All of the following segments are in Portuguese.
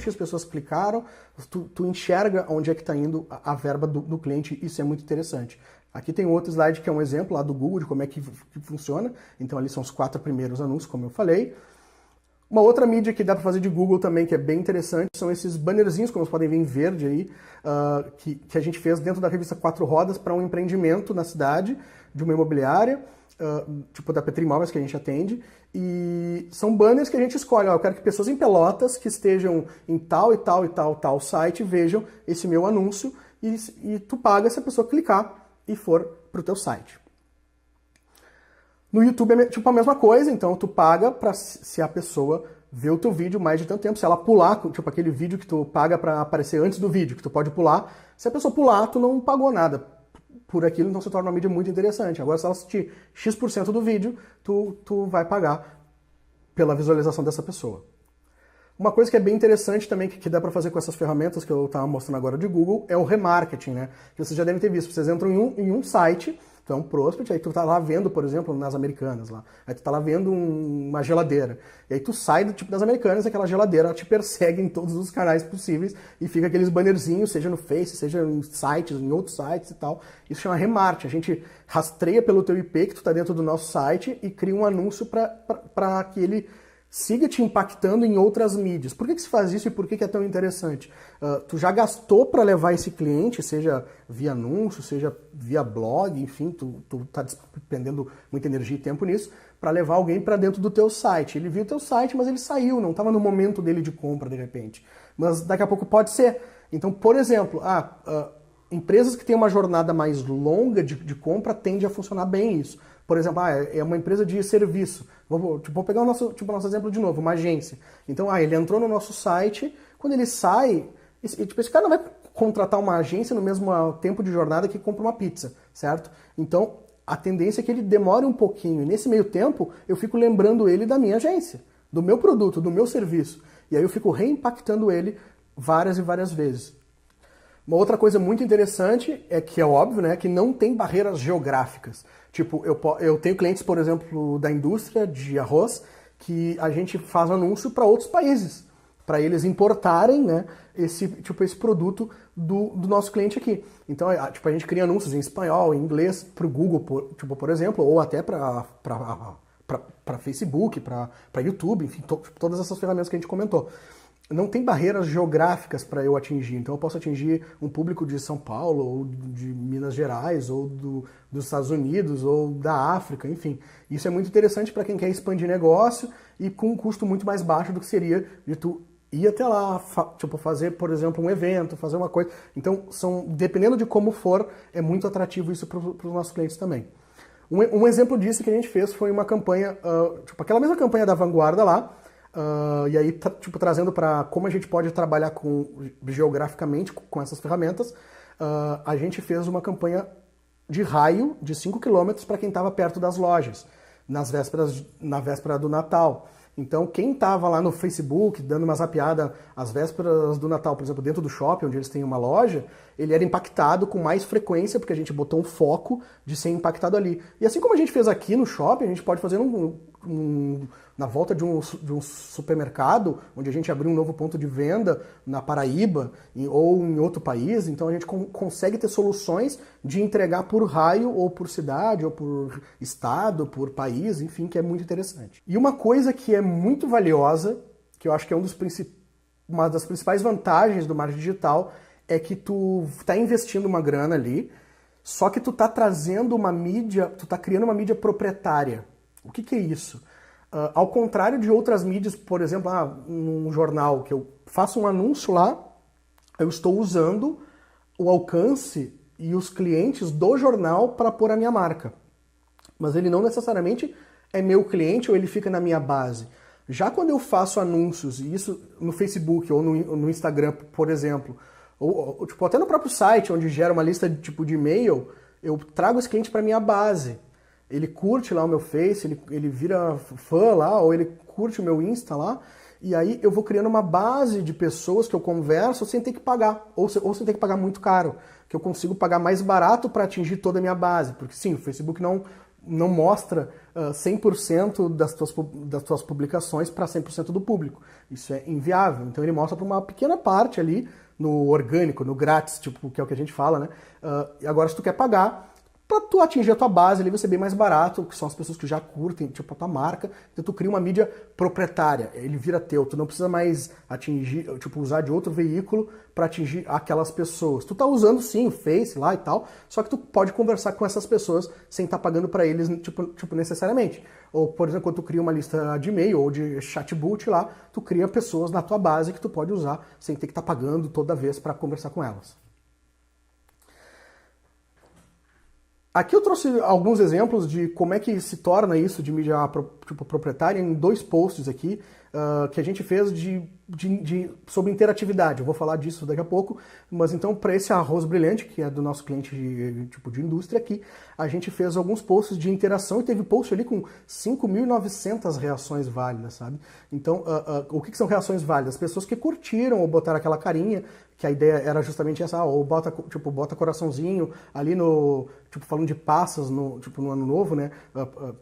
X pessoas clicaram, tu enxerga onde é que está indo a verba do cliente, isso é muito interessante. Aqui tem outro slide que é um exemplo lá do Google de como é que funciona, então ali são os 4 primeiros anúncios, como eu falei. Uma outra mídia que dá para fazer de Google também, que é bem interessante, são esses bannerzinhos, como vocês podem ver em verde aí, que a gente fez dentro da revista Quatro Rodas para um empreendimento na cidade, de uma imobiliária, tipo da Petri Imóveis que a gente atende, e são banners que a gente escolhe, eu quero que pessoas em Pelotas que estejam em tal e tal e tal site vejam esse meu anúncio e tu paga se a pessoa clicar e for para o teu site. No YouTube é tipo a mesma coisa, então tu paga para se a pessoa ver o teu vídeo mais de tanto tempo, se ela pular, tipo aquele vídeo que tu paga para aparecer antes do vídeo, que tu pode pular, se a pessoa pular, tu não pagou nada por aquilo, então se torna uma mídia muito interessante. Agora, se ela assistir X% do vídeo, tu vai pagar pela visualização dessa pessoa. Uma coisa que é bem interessante também, que dá para fazer com essas ferramentas que eu estava mostrando agora de Google, é o remarketing, né? Que vocês já devem ter visto. Vocês entram em um site, tu é um prospect, aí tu tá lá vendo, por exemplo, nas Americanas lá. Aí tu tá lá vendo uma geladeira. E aí tu sai do tipo das Americanas, aquela geladeira ela te persegue em todos os canais possíveis e fica aqueles bannerzinhos, seja no Face, seja em sites, em outros sites e tal. Isso chama remarketing. A gente rastreia pelo teu IP que tu tá dentro do nosso site e cria um anúncio para que ele siga te impactando em outras mídias. Por que se faz isso e por que é tão interessante? Tu já gastou para levar esse cliente, seja via anúncio, seja via blog, enfim, tu tá despendendo muita energia e tempo nisso, para levar alguém para dentro do teu site. Ele viu o teu site, mas ele saiu, não estava no momento dele de compra, de repente. Mas daqui a pouco pode ser. Então, por exemplo, empresas que têm uma jornada mais longa de compra tende a funcionar bem isso. Por exemplo, é uma empresa de serviço. Vou pegar o nosso exemplo de novo, uma agência. Então, ele entrou no nosso site, quando ele sai, esse cara não vai contratar uma agência no mesmo tempo de jornada que compra uma pizza, certo? Então, a tendência é que ele demore um pouquinho. E nesse meio tempo, eu fico lembrando ele da minha agência, do meu produto, do meu serviço. E aí eu fico reimpactando ele várias e várias vezes. Uma outra coisa muito interessante é que é óbvio, né, que não tem barreiras geográficas. Tipo, eu tenho clientes, por exemplo, da indústria de arroz, que a gente faz anúncio para outros países, para eles importarem, né, esse produto do nosso cliente aqui. Então, a gente cria anúncios em espanhol, em inglês, para o Google, por exemplo, ou até para Facebook, para YouTube, enfim, todas essas ferramentas que a gente comentou. Não tem barreiras geográficas para eu atingir, então eu posso atingir um público de São Paulo, ou de Minas Gerais, ou dos Estados Unidos, ou da África, enfim. Isso é muito interessante para quem quer expandir negócio e com um custo muito mais baixo do que seria de tu ir até lá, fazer, por exemplo, um evento, fazer uma coisa. Então, dependendo de como for, é muito atrativo isso para os nossos clientes também. Um exemplo disso que a gente fez foi uma campanha, aquela mesma campanha da Vanguarda lá, e aí, trazendo para como a gente pode trabalhar geograficamente com essas ferramentas, a gente fez uma campanha de raio de 5 km para quem estava perto das lojas, na véspera do Natal. Então, quem estava lá no Facebook, dando uma zapeada às vésperas do Natal, por exemplo, dentro do shopping, onde eles têm uma loja, ele era impactado com mais frequência, porque a gente botou um foco de ser impactado ali. E assim como a gente fez aqui no shopping, a gente pode fazer na volta de um supermercado, onde a gente abriu um novo ponto de venda na Paraíba ou em outro país, então a gente consegue ter soluções de entregar por raio, ou por cidade, ou por estado, por país, enfim, que é muito interessante. E uma coisa que é muito valiosa, que eu acho que é uma das principais vantagens do marketing digital, é que tu está investindo uma grana ali, só que tu está trazendo uma mídia, tu está criando uma mídia proprietária. O que é isso? Ao contrário de outras mídias, por exemplo, num jornal que eu faço um anúncio lá, eu estou usando o alcance e os clientes do jornal para pôr a minha marca. Mas ele não necessariamente é meu cliente ou ele fica na minha base. Já quando eu faço anúncios, e isso no Facebook ou no Instagram, por exemplo, ou até no próprio site, onde gera uma lista de e-mail, eu trago esse cliente para minha base. Ele curte lá o meu Face, ele vira fã lá, ou ele curte o meu Insta lá, e aí eu vou criando uma base de pessoas que eu converso sem ter que pagar, ou sem ter que pagar muito caro, que eu consigo pagar mais barato para atingir toda a minha base, porque sim, o Facebook não mostra 100% das tuas publicações para 100% do público. Isso é inviável. Então ele mostra para uma pequena parte ali, no orgânico, no grátis, tipo, que é o que a gente fala, né? E agora, se tu quer pagar, para tu atingir a tua base, ali vai ser bem mais barato, que são as pessoas que já curtem, tipo, a tua marca. Então tu cria uma mídia proprietária, ele vira teu. Tu não precisa mais atingir, tipo, usar de outro veículo para atingir aquelas pessoas. Tu tá usando sim o Face lá e tal, só que tu pode conversar com essas pessoas sem estar pagando para eles, tipo, necessariamente. Ou, por exemplo, quando tu cria uma lista de e-mail ou de chatbot lá, tu cria pessoas na tua base que tu pode usar sem ter que estar pagando toda vez para conversar com elas. Aqui eu trouxe alguns exemplos de como é que se torna isso de mídia tipo, proprietária em 2 posts aqui que a gente fez sobre interatividade. Eu vou falar disso daqui a pouco, mas então para esse arroz brilhante, que é do nosso cliente de indústria aqui, a gente fez alguns posts de interação e teve post ali com 5.900 reações válidas, sabe? Então, o que são reações válidas? Pessoas que curtiram ou botaram aquela carinha, que a ideia era justamente essa, ou bota coraçãozinho ali no, tipo, falando de passas no ano novo, né?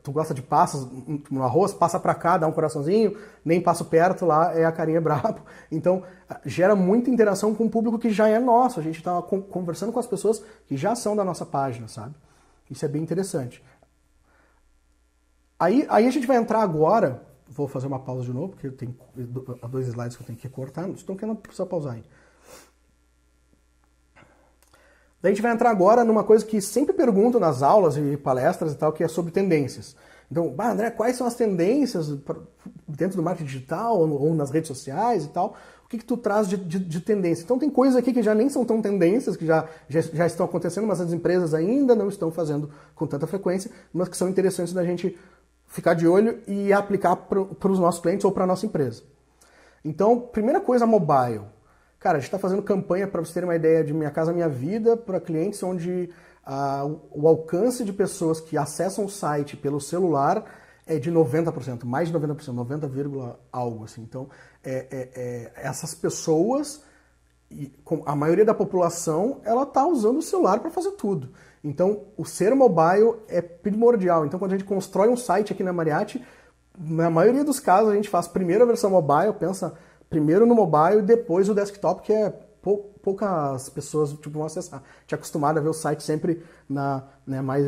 Tu gosta de passas no arroz, passa pra cá, dá um coraçãozinho, nem passo perto, lá é a carinha brabo. Então, gera muita interação com o público que já é nosso, a gente tá conversando com as pessoas que já são da nossa página, sabe? Isso é bem interessante. Aí a gente vai entrar agora, vou fazer uma pausa de novo, porque eu tenho 2 slides que eu tenho que cortar, então que não precisa pausar aí. Daí a gente vai entrar agora numa coisa que sempre pergunto nas aulas e palestras e tal, que é sobre tendências. Então, André, quais são as tendências dentro do marketing digital ou nas redes sociais e tal? O que tu traz de tendência? Então tem coisas aqui que já nem são tão tendências, que já estão acontecendo, mas as empresas ainda não estão fazendo com tanta frequência, mas que são interessantes da gente ficar de olho e aplicar para os nossos clientes ou para a nossa empresa. Então, primeira coisa, mobile. Cara, a gente está fazendo campanha, para vocês terem uma ideia, de Minha Casa Minha Vida para clientes onde o alcance de pessoas que acessam o site pelo celular é de 90%, mais de 90%, 90, algo assim. Então, essas pessoas, a maioria da população, ela está usando o celular para fazer tudo. Então, o ser mobile é primordial. Então, quando a gente constrói um site aqui na Mariatti, na maioria dos casos a gente faz primeiro a versão mobile, pensa primeiro no mobile e depois o desktop, que é poucas pessoas vão acessar. A gente é acostumado a ver o site sempre mais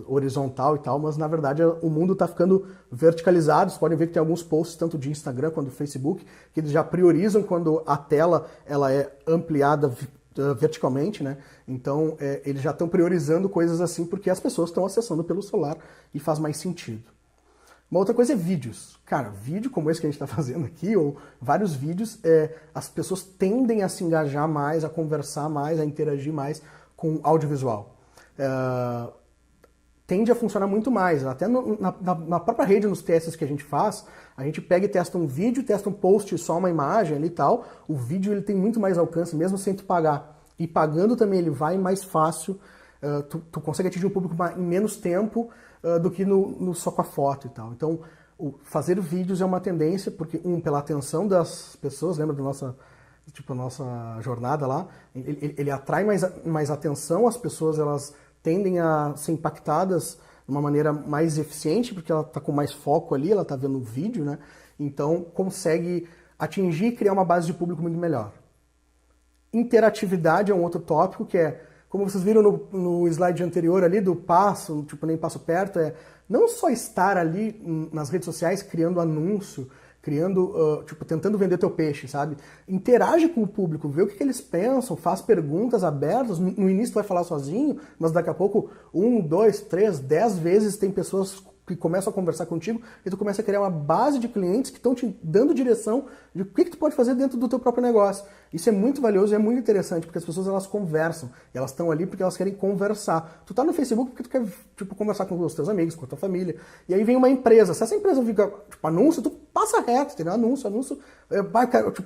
horizontal e tal, mas na verdade o mundo está ficando verticalizado. Vocês podem ver que tem alguns posts, tanto de Instagram quanto do Facebook, que eles já priorizam quando a tela ela é ampliada verticalmente, né? Então eles já estão priorizando coisas assim porque as pessoas estão acessando pelo celular e faz mais sentido. Uma outra coisa é vídeos. Cara, vídeo como esse que a gente está fazendo aqui, ou vários vídeos, as pessoas tendem a se engajar mais, a conversar mais, a interagir mais com audiovisual. Tende a funcionar muito mais. Até na própria rede, nos testes que a gente faz, a gente pega e testa um vídeo, testa um post, só uma imagem ali e tal. O vídeo ele tem muito mais alcance, mesmo sem tu pagar. E pagando também ele vai mais fácil. Tu consegue atingir o público em menos tempo do que só com a foto e tal. Então, fazer vídeos é uma tendência, porque, pela atenção das pessoas, lembra da nossa jornada lá, ele atrai mais atenção, as pessoas elas tendem a ser impactadas de uma maneira mais eficiente, porque ela está com mais foco ali, ela está vendo o vídeo, né? Então, consegue atingir e criar uma base de público muito melhor. Interatividade é um outro tópico, que é, como vocês viram no slide anterior ali, do passo, nem passo perto, não só estar ali nas redes sociais criando anúncio, tentando vender teu peixe, sabe? Interage com o público, vê o que eles pensam, faz perguntas abertas. No início tu vai falar sozinho, mas daqui a pouco 1, 2, 3, 10 vezes tem pessoas que começam a conversar contigo e tu começa a criar uma base de clientes que estão te dando direção de o que tu pode fazer dentro do teu próprio negócio. Isso é muito valioso e é muito interessante, porque as pessoas elas conversam, e elas estão ali porque elas querem conversar. Tu tá no Facebook porque tu quer conversar com os teus amigos, com a tua família, e aí vem uma empresa. Se essa empresa fica anúncio, tu passa reto, entendeu? Anúncio,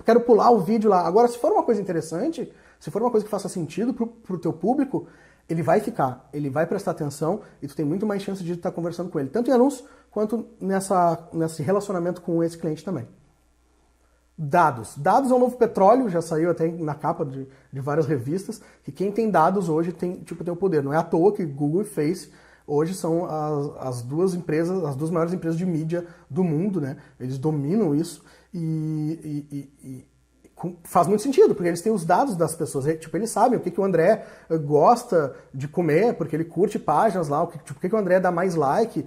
quero pular o vídeo lá. Agora, se for uma coisa interessante, se for uma coisa que faça sentido pro teu público, ele vai ficar, ele vai prestar atenção e tu tem muito mais chance de estar conversando com ele, tanto em anúncio quanto nesse relacionamento com esse cliente também. Dados. Dados é um novo petróleo, já saiu até na capa de várias revistas, que quem tem dados hoje tem o poder. Não é à toa que Google e Face hoje são as duas empresas, as duas maiores empresas de mídia do mundo, né? Eles dominam isso faz muito sentido, porque eles têm os dados das pessoas, tipo, eles sabem o que o André gosta de comer, porque ele curte páginas lá, o que o André dá mais like.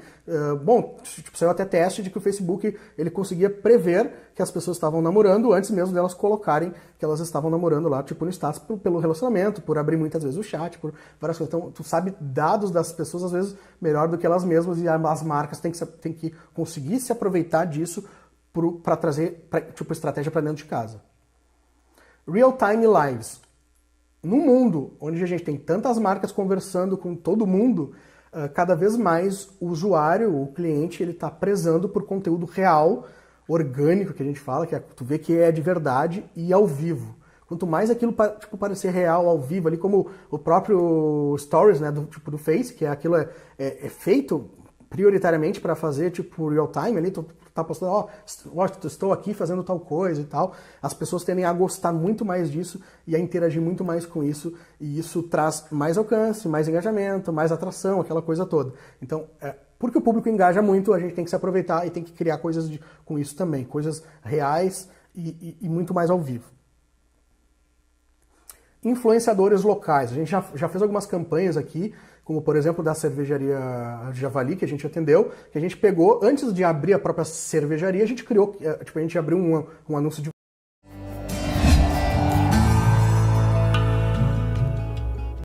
Bom, tipo, saiu até teste de que o Facebook ele conseguia prever que as pessoas estavam namorando antes mesmo delas colocarem que elas estavam namorando lá, tipo, no status, pelo relacionamento, por abrir muitas vezes o chat, por várias coisas. Então, tu sabe dados das pessoas, às vezes, melhor do que elas mesmas, e as marcas têm que conseguir se aproveitar disso para trazer, tipo, estratégia para dentro de casa. Real-time lives. Num mundo onde a gente tem tantas marcas conversando com todo mundo, cada vez mais o usuário, o cliente, ele está prezando por conteúdo real, orgânico, que a gente fala, que tu vê que é de verdade e ao vivo. Quanto mais aquilo tipo, parecer real, ao vivo, ali como o próprio Stories, né, do Face, que aquilo é feito prioritariamente para fazer tipo real time, ali tu tá postando, estou aqui fazendo tal coisa e tal. As pessoas tendem a gostar muito mais disso e a interagir muito mais com isso, e isso traz mais alcance, mais engajamento, mais atração, aquela coisa toda. Então, porque o público engaja muito, a gente tem que se aproveitar e tem que criar coisas com isso também, coisas reais e muito mais ao vivo. Influenciadores locais. A gente já fez algumas campanhas aqui, como por exemplo da cervejaria Javali, que a gente atendeu, que a gente pegou, antes de abrir a própria cervejaria, a gente criou, tipo, a gente abriu um anúncio de